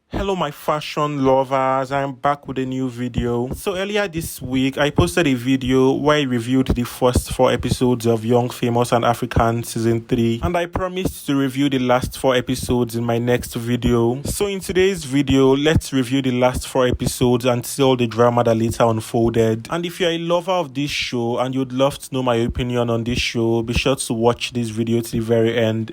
Hello my fashion lovers, I'm back with a new video. So earlier this week I posted a video where I reviewed the first 4 episodes of Young Famous and African season 3, and I promised to review the last 4 episodes in my next video. So in today's video, let's review the last 4 episodes and see all the drama that later unfolded. And if you're a lover of this show and you'd love to know my opinion on this show, be sure to watch this video to the very end.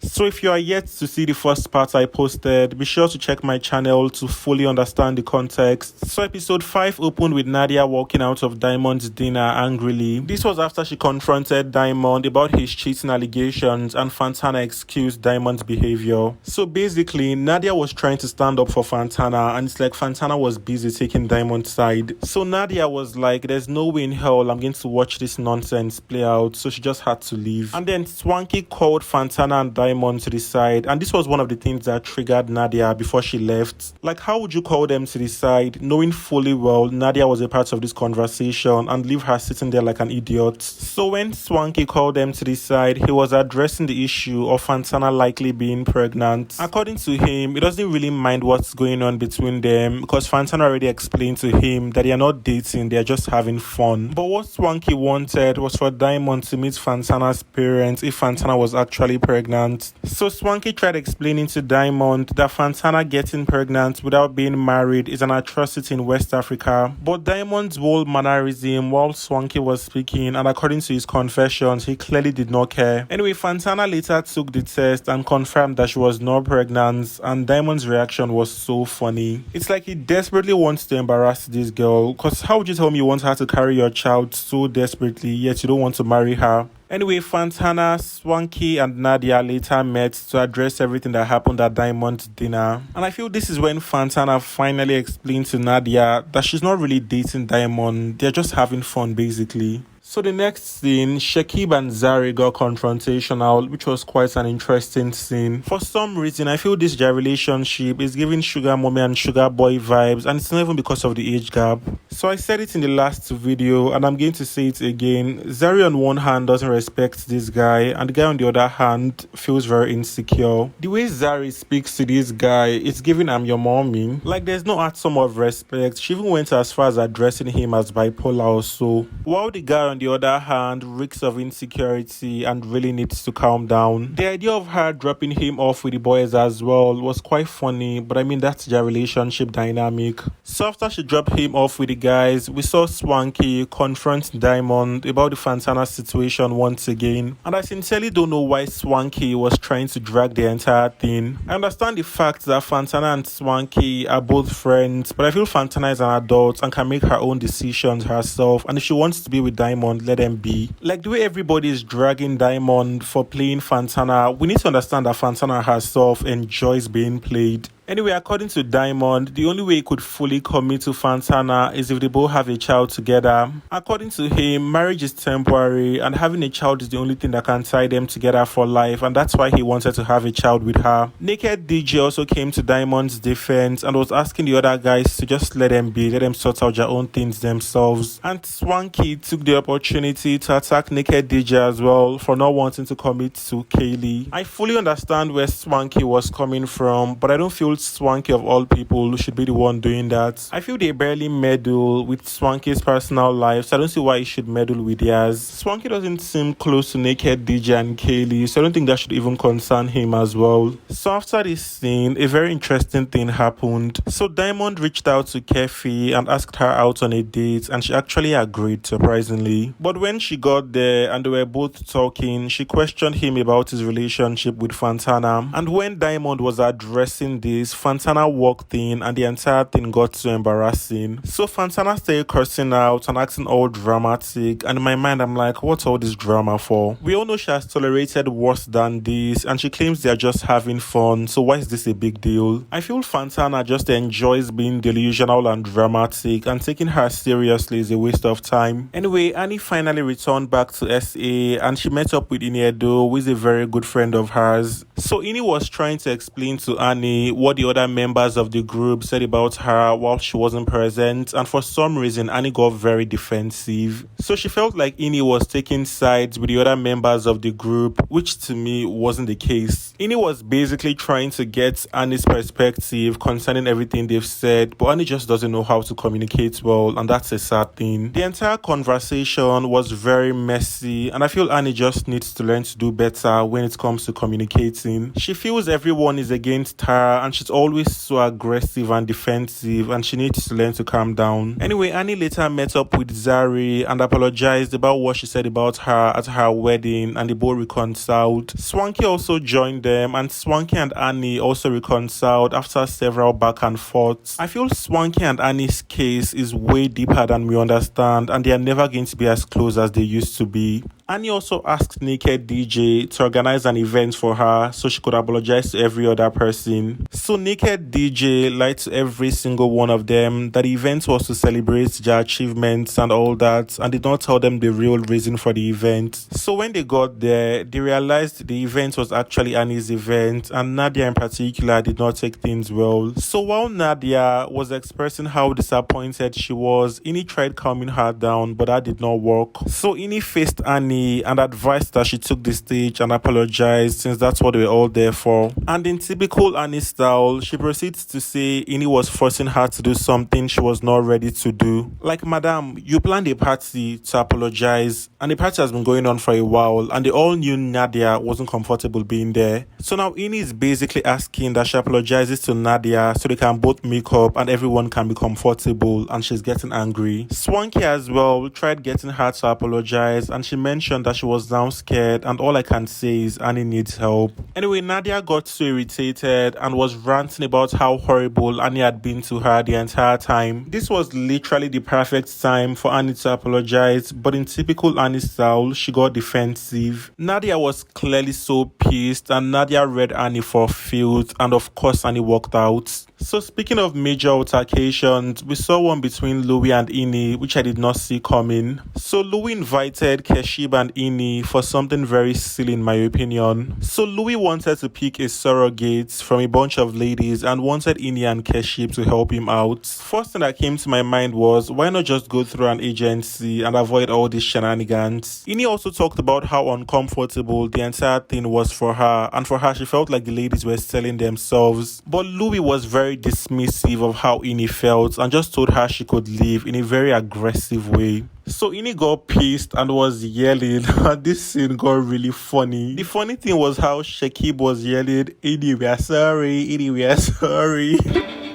So if you are yet to see the first part I posted, be sure to check my channel to fully understand the context. So episode 5 opened with Nadia walking out of Diamond's dinner angrily. This was after she confronted Diamond about his cheating allegations and Fantana excused Diamond's behavior. So basically, Nadia was trying to stand up for Fantana, and it's like Fantana was busy taking Diamond's side. So Nadia was like, there's no way in hell I'm going to watch this nonsense play out, so she just had to leave. And then Swanky called Fantana and Diamond to the side, and this was one of the things that triggered Nadia before she left. Like, how would you call them to the side knowing fully well Nadia was a part of this conversation and leave her sitting there like an idiot? So when Swanky called them to the side, he was addressing the issue of Fantana likely being pregnant. According to him, he doesn't really mind what's going on between them because Fantana already explained to him that they are not dating, they are just having fun. But what Swanky wanted was for Diamond to meet Fantana's parents if Fantana was actually pregnant. So Swanky tried explaining to Diamond that Fantana getting pregnant without being married is an atrocity in West Africa. But Diamond's whole mannerism while Swanky was speaking, and according to his confessions, he clearly did not care. Anyway, Fantana later took the test and confirmed that she was not pregnant, and Diamond's reaction was so funny. It's like he desperately wants to embarrass this girl, because how would you tell me you want her to carry your child so desperately yet you don't want to marry her? Anyway, Fantana, Swanky and Nadia later met to address everything that happened at Diamond's dinner. And I feel this is when Fantana finally explained to Nadia that she's not really dating Diamond, they're just having fun basically. So the next scene, Shekib and Zari got confrontational, which was quite an interesting scene. For some reason, I feel this their relationship is giving Sugar Mommy and Sugar Boy vibes, and it's not even because of the age gap. So I said it in the last video, and I'm going to say it again. Zari on one hand doesn't respect this guy, and the guy on the other hand feels very insecure. The way Zari speaks to this guy, it's giving I'm your mommy. Like there's no atom of respect. She even went as far as addressing him as bipolar or so. While the guy on the other hand reeks of insecurity and really needs to calm down. The idea of her dropping him off with the boys as well was quite funny, but I mean that's their relationship dynamic. So after she dropped him off with the guys, we saw Swanky confront Diamond about the Fantana situation once again, and I sincerely don't know why Swanky was trying to drag the entire thing. I understand the fact that Fantana and Swanky are both friends, but I feel Fantana is an adult and can make her own decisions herself, and if she wants to be with Diamond, let them be. Like the way everybody is dragging Diamond for playing Fantana, we need to understand that Fantana herself enjoys being played. Anyway, according to Diamond, the only way he could fully commit to Fantana is if they both have a child together. According to him, marriage is temporary and having a child is the only thing that can tie them together for life, and that's why he wanted to have a child with her. Naked DJ also came to Diamond's defense and was asking the other guys to just let them be, let them sort out their own things themselves. And Swanky took the opportunity to attack Naked DJ as well for not wanting to commit to Kaylee. I fully understand where Swanky was coming from, but I don't feel Swanky of all people should be the one doing that. I feel they barely meddle with Swanky's personal life, so I don't see why he should meddle with theirs. Swanky doesn't seem close to Naked DJ and Kaylee, so I don't think that should even concern him as well. So after this scene, a very interesting thing happened. So Diamond reached out to Kefi and asked her out on a date, and she actually agreed, surprisingly. But when she got there and they were both talking, she questioned him about his relationship with Fantana. And when Diamond was addressing this, Fantana walked in and the entire thing got so embarrassing. So Fantana started cursing out and acting all dramatic, and in my mind I'm like, what's all this drama for? We all know she has tolerated worse than this, and she claims they're just having fun, so why is this a big deal? I feel Fantana just enjoys being delusional and dramatic, and taking her seriously is a waste of time. Anyway, Annie finally returned back to SA and she met up with Iniedo, who is a very good friend of hers. So Ini was trying to explain to Annie what the other members of the group said about her while she wasn't present, and for some reason Annie got very defensive. So she felt like Ini was taking sides with the other members of the group, which to me wasn't the case. Ini was basically trying to get Annie's perspective concerning everything they've said, but Annie just doesn't know how to communicate well, and that's a sad thing. The entire conversation was very messy, and I feel Annie just needs to learn to do better when it comes to communicating. She feels everyone is against her, and she's always so aggressive and defensive, and she needs to learn to calm down. Anyway, Annie later met up with Zari and apologized about what she said about her at her wedding, and they both reconciled. Swanky also joined them, and Swanky and Annie also reconciled after several back and forths. I feel Swanky and Annie's case is way deeper than we understand, and they are never going to be as close as they used to be. Annie also asked Naked DJ to organize an event for her so she could apologize to every other person. So Naked DJ lied to every single one of them that the event was to celebrate their achievements and all that, and did not tell them the real reason for the event. So when they got there, they realized the event was actually Annie's event, and Nadia in particular did not take things well. So while Nadia was expressing how disappointed she was, Ini tried calming her down, but that did not work. So Ini faced Annie and advised that she took the stage and apologized, since that's what they were all there for. And in typical Annie style, she proceeds to say Ini was forcing her to do something she was not ready to do. Like, madam, you planned a party to apologize, and the party has been going on for a while, and they all knew Nadia wasn't comfortable being there. So now Ini is basically asking that she apologizes to Nadia so they can both make up and everyone can be comfortable, and she's getting angry. Swanky as well tried getting her to apologize, and she mentioned that she was now scared, and all I can say is Annie needs help. Anyway, Nadia got so irritated and was ranting about how horrible Annie had been to her the entire time. This was literally the perfect time for Annie to apologize, but in typical Annie style, she got defensive. Nadia was clearly so pissed, and Nadia read Annie for filth, and of course Annie walked out. So speaking of major altercations, we saw one between Louis and Ini, which I did not see coming. So Louis invited Keshib and Ini for something very silly in my opinion. So Louis wanted to pick a surrogate from a bunch of ladies and wanted Ini and Keshib to help him out. First thing that came to my mind was, why not just go through an agency and avoid all these shenanigans? Ini also talked about how uncomfortable the entire thing was for her, and for her she felt like the ladies were selling themselves. But Louis was very dismissive of how Ini felt and just told her she could leave in a very aggressive way. So Ini got pissed and was yelling, and this scene got really funny. The funny thing was how Shekib was yelling, Ini, we are sorry, Ini, we are sorry.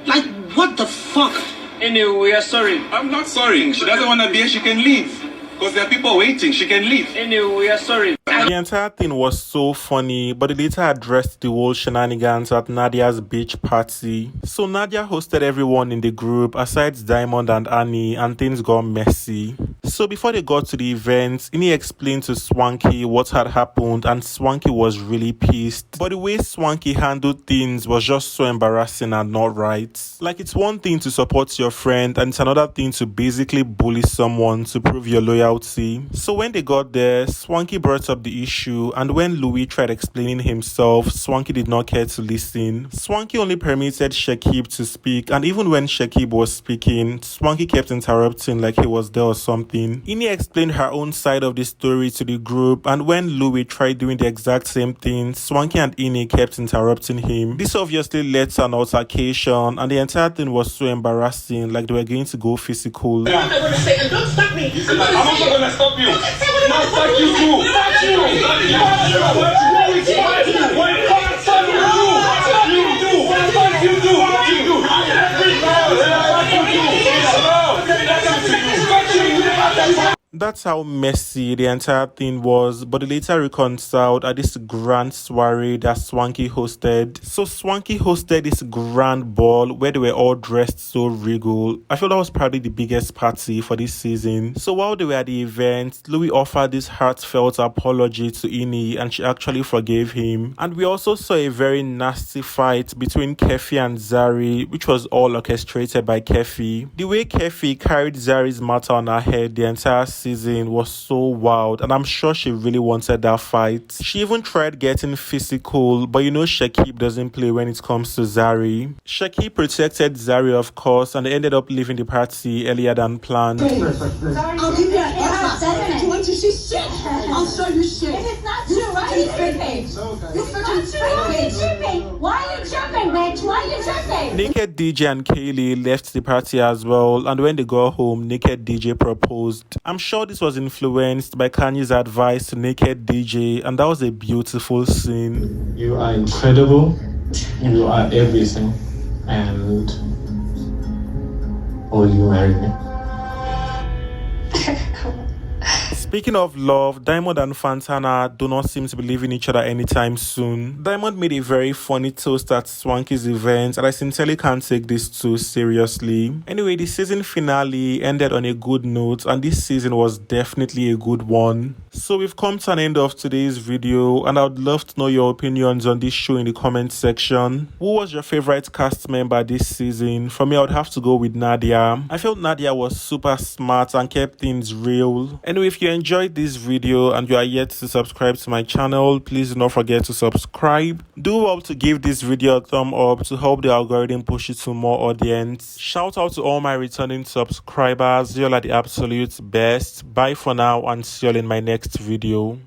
Like, what the fuck? Ini, we are sorry. I'm not sorry. She doesn't want to be here, she can leave. Because there are people waiting, she can leave. Ini, we are sorry. The entire thing was so funny, but they later addressed the whole shenanigans at Nadia's beach party. So Nadia hosted everyone in the group aside Diamond and Annie, and things got messy. So before they got to the event, Ini explained to Swanky what had happened, and Swanky was really pissed. But the way Swanky handled things was just so embarrassing and not right. Like, it's one thing to support your friend, and it's another thing to basically bully someone to prove your loyalty. So when they got there, Swanky brought up the issue, and when Louis tried explaining himself, Swanky did not care to listen. Swanky only permitted Shekib to speak, and even when Shekib was speaking, Swanky kept interrupting like he was there or something. Ini explained her own side of the story to the group, and when Louis tried doing the exact same thing, Swanky and Ini kept interrupting him. This obviously led to an altercation, and the entire thing was so embarrassing, like they were going to go physical. I'm not gonna say, and don't stop me. I'm also going to stop you. No, fuck you too. Fuck you. That's how messy the entire thing was, but they later reconciled at this grand soiree that Swanky hosted. So Swanky hosted this grand ball where they were all dressed so regal. I feel that was probably the biggest party for this season. So while they were at the event, Louis offered this heartfelt apology to Ini, and she actually forgave him. And we also saw a very nasty fight between Kefi and Zari, which was all orchestrated by Kefi. The way Kefi carried Zari's matter on her head the entire season season was so wild, and I'm sure she really wanted that fight. She even tried getting physical, but you know Shekib doesn't play when it comes to Zari. Shekib protected Zari, of course, and they ended up leaving the party earlier than planned. I'll give you that answer. What did she say? I'll show you shit. If it's not true, why are you tripping? You freaking tripping. Why are you tripping, bitch? Why are you tripping? Naked DJ and Kaylee left the party as well, and when they got home, Naked DJ proposed. I'm sure this was influenced by Kanye's advice to Naked DJ, and that was a beautiful scene. You are incredible. You are everything. And will you marry me? Speaking of love, Diamond and Fantana do not seem to be leaving each other anytime soon. Diamond made a very funny toast at Swanky's event, and I sincerely can't take this too seriously. Anyway, the season finale ended on a good note, and this season was definitely a good one. So we've come to an end of today's video, and I would love to know your opinions on this show in the comment section. Who was your favorite cast member this season? For me, I would have to go with Nadia. I felt Nadia was super smart and kept things real. Anyway, if you enjoyed this video and you are yet to subscribe to my channel, please do not forget to subscribe. Do help to give this video a thumb up to help the algorithm push it to more audience. Shout out to all my returning subscribers. You all are the absolute best. Bye for now, and see you all in my next video.